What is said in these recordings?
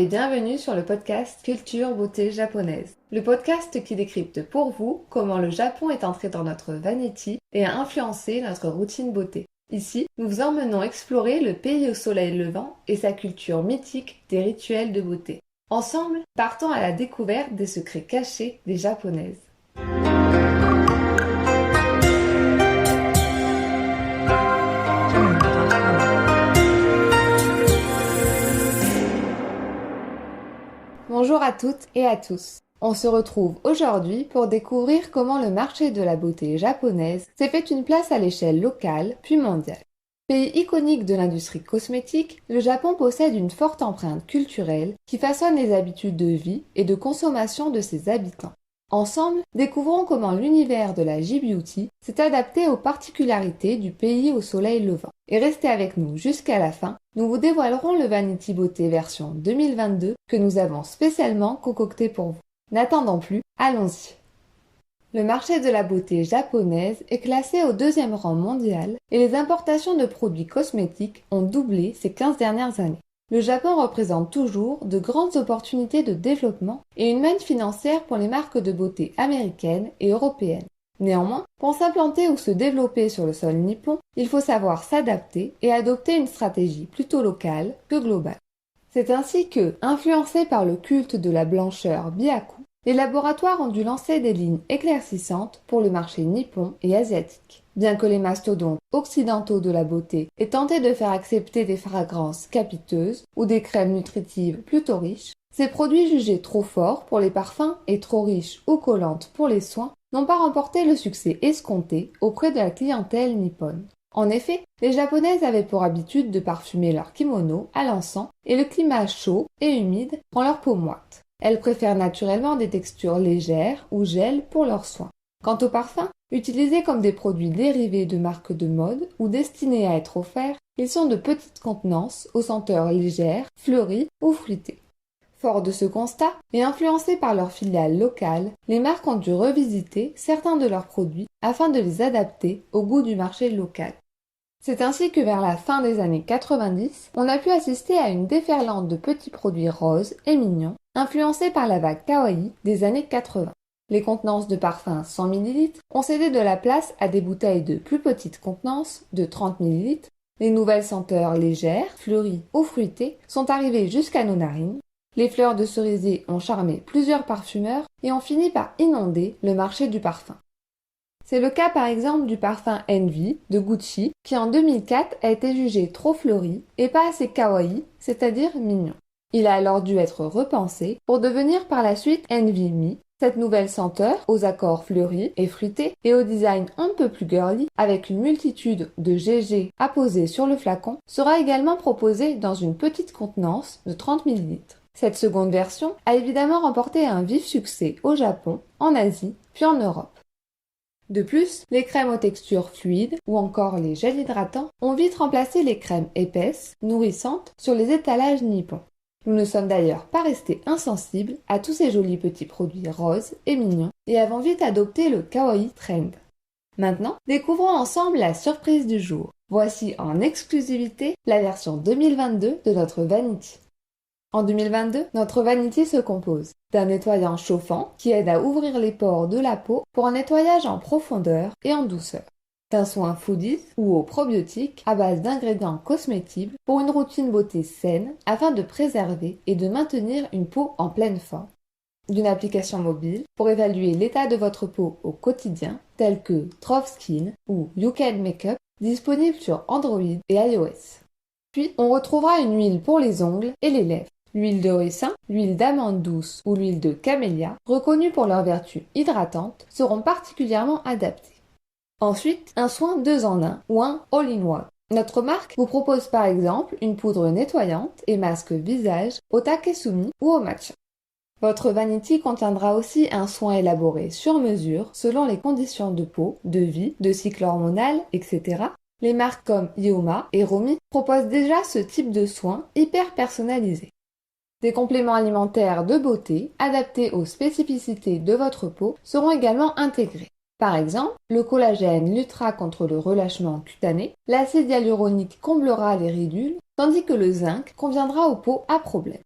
et bienvenue sur le podcast Culture Beauté Japonaise. Le podcast qui décrypte pour vous comment le Japon est entré dans notre vanity et a influencé notre routine beauté. Ici, nous vous emmenons explorer le pays au soleil levant et sa culture mythique des rituels de beauté. Ensemble, partons à la découverte des secrets cachés des Japonaises. Bonjour à toutes et à tous. On se retrouve aujourd'hui pour découvrir comment le marché de la beauté japonaise s'est fait une place à l'échelle locale puis mondiale. Pays iconique de l'industrie cosmétique, le Japon possède une forte empreinte culturelle qui façonne les habitudes de vie et de consommation de ses habitants. Ensemble, découvrons comment l'univers de la J-Beauty s'est adapté aux particularités du pays au soleil levant. Et restez avec nous jusqu'à la fin, nous vous dévoilerons le Vanity Beauté version 2022 que nous avons spécialement concocté pour vous. N'attendons plus, allons-y. Le marché de la beauté japonaise est classé au 2e rang mondial et les importations de produits cosmétiques ont doublé ces 15 dernières années. Le Japon représente toujours de grandes opportunités de développement et une manne financière pour les marques de beauté américaines et européennes. Néanmoins, pour s'implanter ou se développer sur le sol nippon, il faut savoir s'adapter et adopter une stratégie plutôt locale que globale. C'est ainsi que, influencés par le culte de la blancheur Byaku, les laboratoires ont dû lancer des lignes éclaircissantes pour le marché nippon et asiatique. Bien que les mastodontes occidentaux de la beauté aient tenté de faire accepter des fragrances capiteuses ou des crèmes nutritives plutôt riches, ces produits jugés trop forts pour les parfums et trop riches ou collantes pour les soins n'ont pas remporté le succès escompté auprès de la clientèle nippone. En effet, les Japonaises avaient pour habitude de parfumer leur kimono à l'encens et le climat chaud et humide rend leur peau moite. Elles préfèrent naturellement des textures légères ou gel pour leurs soins. Quant aux parfums, utilisés comme des produits dérivés de marques de mode ou destinés à être offerts, ils sont de petites contenances aux senteurs légères, fleuries ou fruitées. Fort de ce constat, et influencés par leurs filiales locales, les marques ont dû revisiter certains de leurs produits afin de les adapter au goût du marché local. C'est ainsi que vers la fin des années 90, on a pu assister à une déferlante de petits produits roses et mignons, influencés par la vague kawaii des années 80. Les contenances de parfums 100 ml ont cédé de la place à des bouteilles de plus petites contenances de 30 ml. Les nouvelles senteurs légères, fleuries ou fruitées sont arrivées jusqu'à nos narines. Les fleurs de cerisier ont charmé plusieurs parfumeurs et ont fini par inonder le marché du parfum. C'est le cas par exemple du parfum Envy de Gucci qui en 2004 a été jugé trop fleuri et pas assez kawaii, c'est-à-dire mignon. Il a alors dû être repensé pour devenir par la suite Envy Me. Cette nouvelle senteur, aux accords fleuris et fruités et au design un peu plus girly, avec une multitude de GG apposés sur le flacon, sera également proposée dans une petite contenance de 30 ml. Cette seconde version a évidemment remporté un vif succès au Japon, en Asie, puis en Europe. De plus, les crèmes aux textures fluides ou encore les gels hydratants ont vite remplacé les crèmes épaisses, nourrissantes sur les étalages nippons. Nous ne sommes d'ailleurs pas restés insensibles à tous ces jolis petits produits roses et mignons et avons vite adopté le kawaii trend. Maintenant, découvrons ensemble la surprise du jour. Voici en exclusivité la version 2022 de notre Vanity. En 2022, notre Vanity se compose d'un nettoyant chauffant qui aide à ouvrir les pores de la peau pour un nettoyage en profondeur et en douceur. D'un soin foodies ou aux probiotiques à base d'ingrédients cosmétiques pour une routine beauté saine afin de préserver et de maintenir une peau en pleine forme. D'une application mobile pour évaluer l'état de votre peau au quotidien telle que Trove Skin ou You Can Makeup disponible sur Android et iOS. Puis on retrouvera une huile pour les ongles et les lèvres. L'huile de ricin, l'huile d'amande douce ou l'huile de camélia, reconnues pour leurs vertus hydratantes, seront particulièrement adaptées. Ensuite, un soin 2 en 1 ou un all-in-one. Notre marque vous propose par exemple une poudre nettoyante et masque visage au takesumi ou au matcha. Votre Vanity contiendra aussi un soin élaboré sur mesure selon les conditions de peau, de vie, de cycle hormonal, etc. Les marques comme Yoma et Romi proposent déjà ce type de soin hyper personnalisé. Des compléments alimentaires de beauté, adaptés aux spécificités de votre peau, seront également intégrés. Par exemple, le collagène luttera contre le relâchement cutané, l'acide hyaluronique comblera les ridules, tandis que le zinc conviendra aux peaux à problème.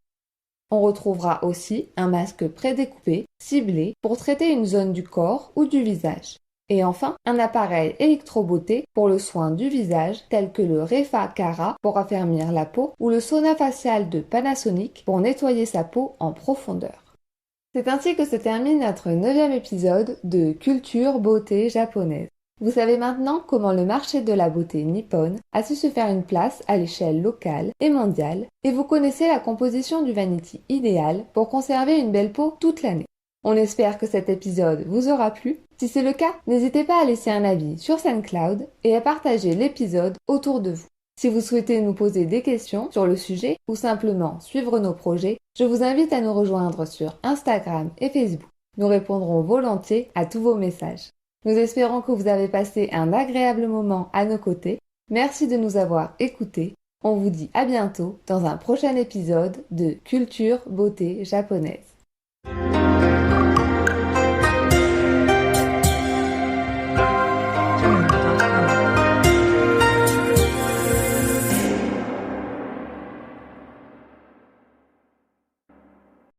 On retrouvera aussi un masque prédécoupé, ciblé, pour traiter une zone du corps ou du visage. Et enfin, un appareil électrobeauté pour le soin du visage tel que le Refa Cara pour affermir la peau ou le sauna facial de Panasonic pour nettoyer sa peau en profondeur. C'est ainsi que se termine notre 9e épisode de Culture Beauté japonaise. Vous savez maintenant comment le marché de la beauté nippone a su se faire une place à l'échelle locale et mondiale, et vous connaissez la composition du vanity idéal pour conserver une belle peau toute l'année. On espère que cet épisode vous aura plu. Si c'est le cas, n'hésitez pas à laisser un avis sur SoundCloud et à partager l'épisode autour de vous. Si vous souhaitez nous poser des questions sur le sujet ou simplement suivre nos projets, je vous invite à nous rejoindre sur Instagram et Facebook. Nous répondrons volontiers à tous vos messages. Nous espérons que vous avez passé un agréable moment à nos côtés. Merci de nous avoir écoutés. On vous dit à bientôt dans un prochain épisode de Culture Beauté japonaise.